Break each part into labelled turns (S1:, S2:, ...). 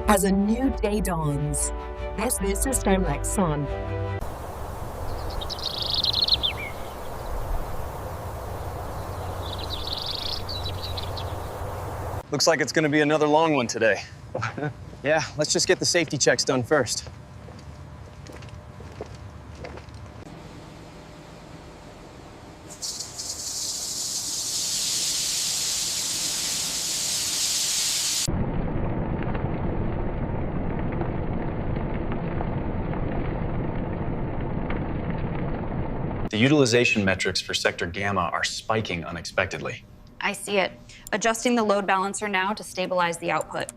S1: as a new day dawns. This is time like sun.
S2: Looks like it's gonna be another long one today.
S3: Yeah, let's just get the safety checks done first.
S4: The utilization metrics for Sector Gamma are spiking unexpectedly.
S5: I see it. Adjusting the load balancer now to stabilize the output.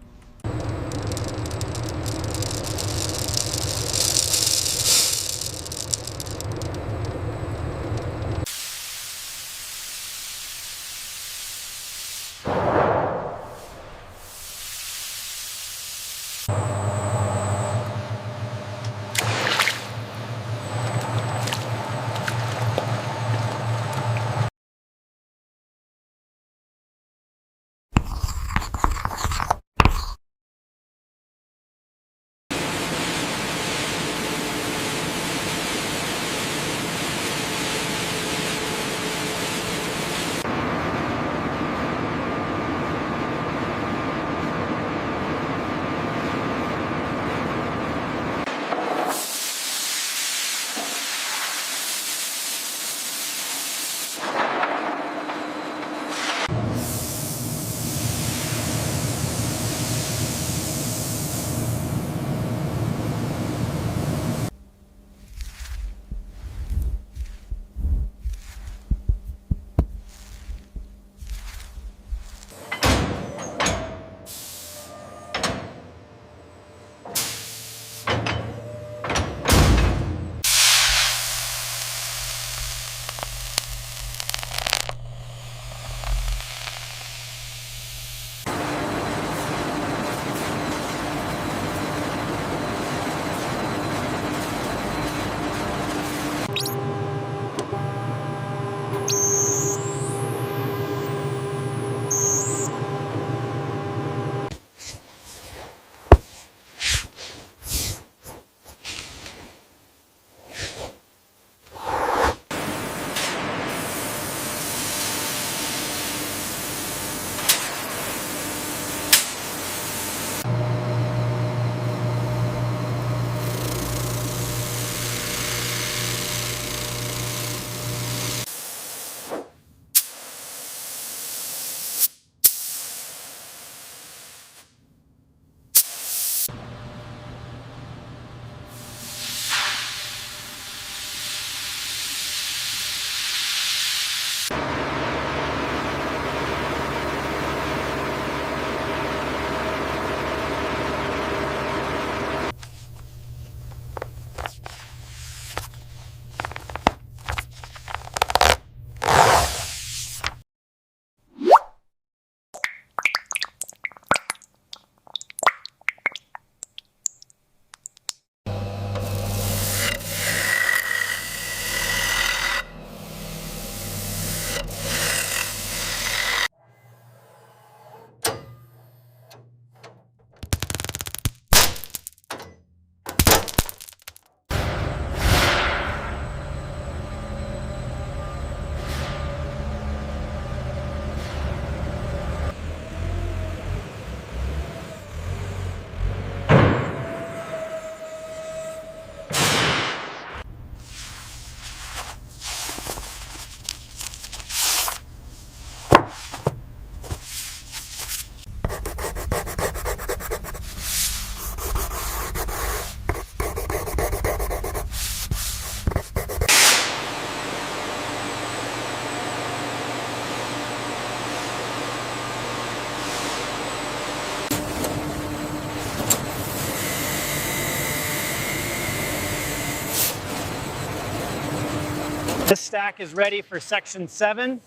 S3: This stack is ready for section 7.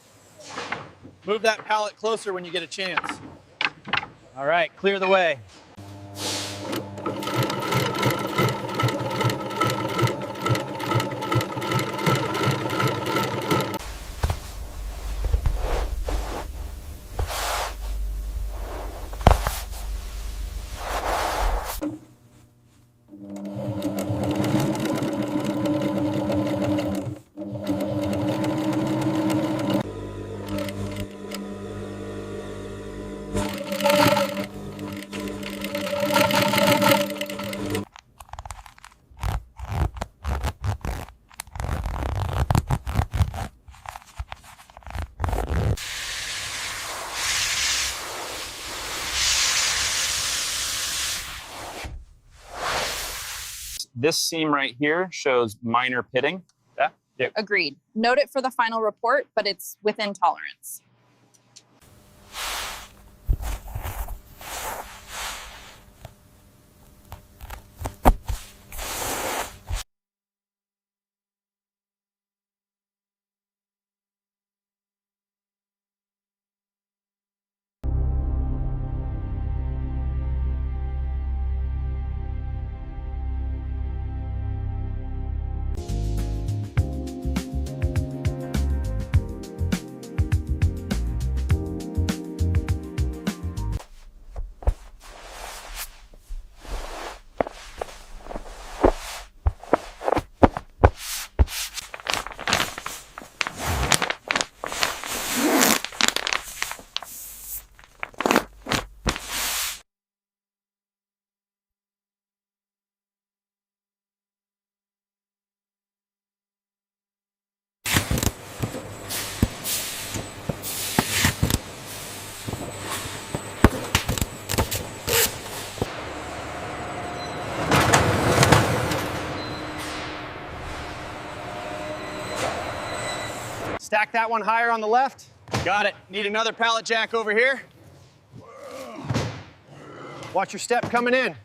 S3: Move that pallet closer when you get a chance. All right, clear the way.
S6: This seam right here shows minor pitting.
S3: Yeah.
S5: Agreed. Note it for the final report, but it's within tolerance.
S3: Stack that one higher on the left. Got it. Need another pallet jack over here. Watch your step coming in.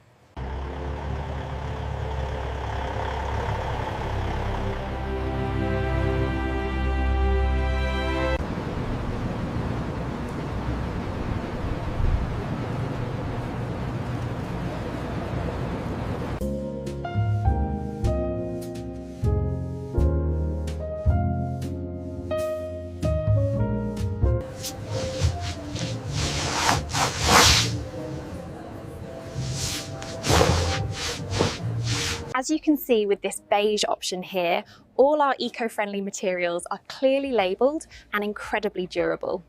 S7: As you can see with this beige option here, all our eco-friendly materials are clearly labelled and incredibly durable.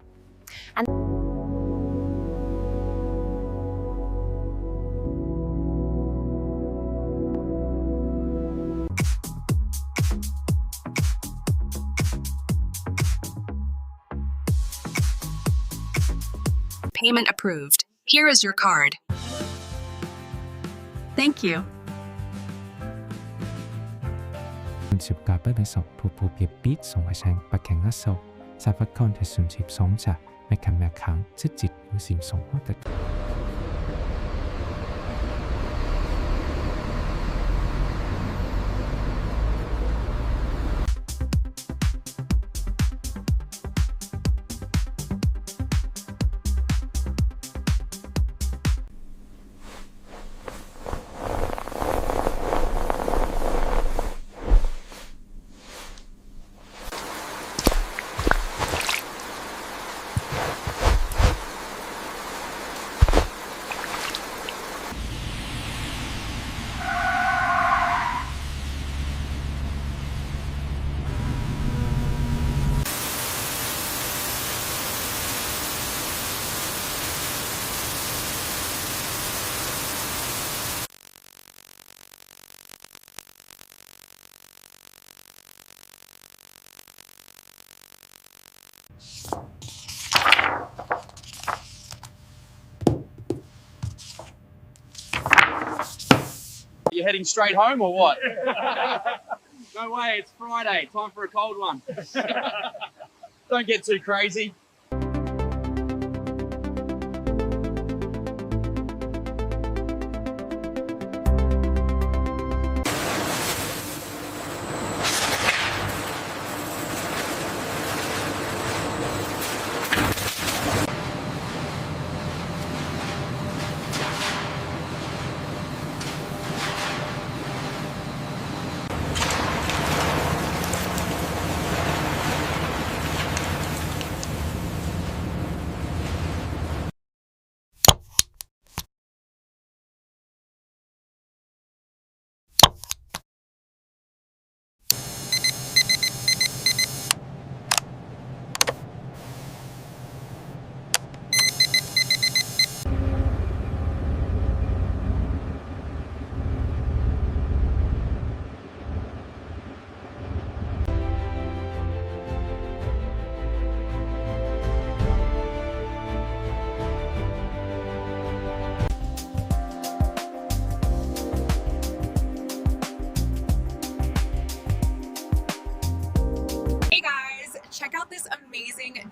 S7: And
S1: Payment approved. Here is your card. Thank you.
S8: 接價不俾十鋪鋪嘅必送嘅聲北京一數，實不抗嘅順接送茶，咪近咪近，即節會閃送開的。
S6: You heading straight home or what? No way, it's Friday. Time for a cold one. Don't get too crazy.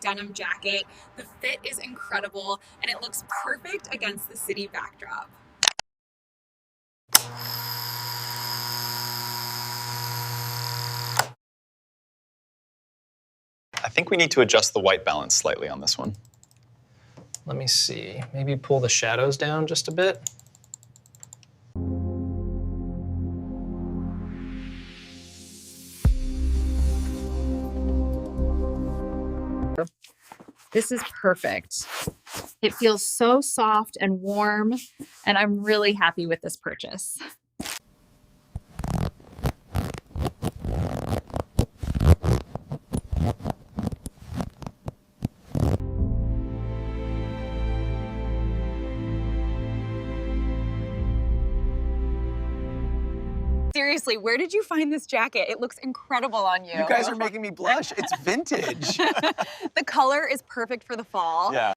S9: denim jacket. The fit is incredible and it looks perfect against the city backdrop.
S4: I think we need to adjust the white balance slightly on this one.
S3: Let me see. Maybe pull the shadows down just a bit.
S9: This is perfect. It feels so soft and warm, and I'm really happy with this purchase. Seriously, where did you find this jacket? It looks incredible on you.
S4: You guys are making me blush. It's vintage.
S9: The color is perfect for the fall.
S4: Yeah.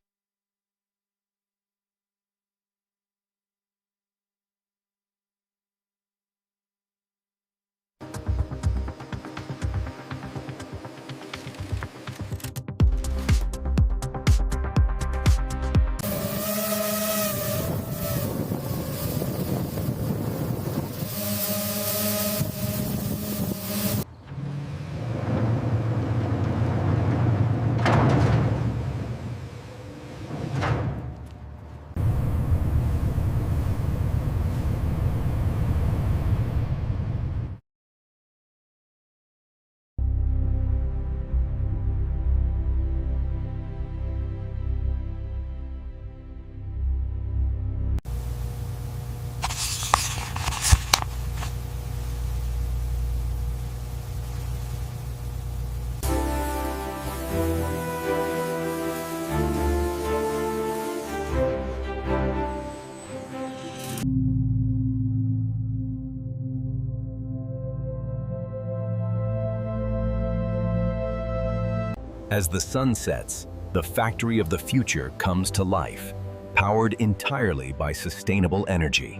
S10: As the sun sets, the factory of the future comes to life, powered entirely by sustainable energy.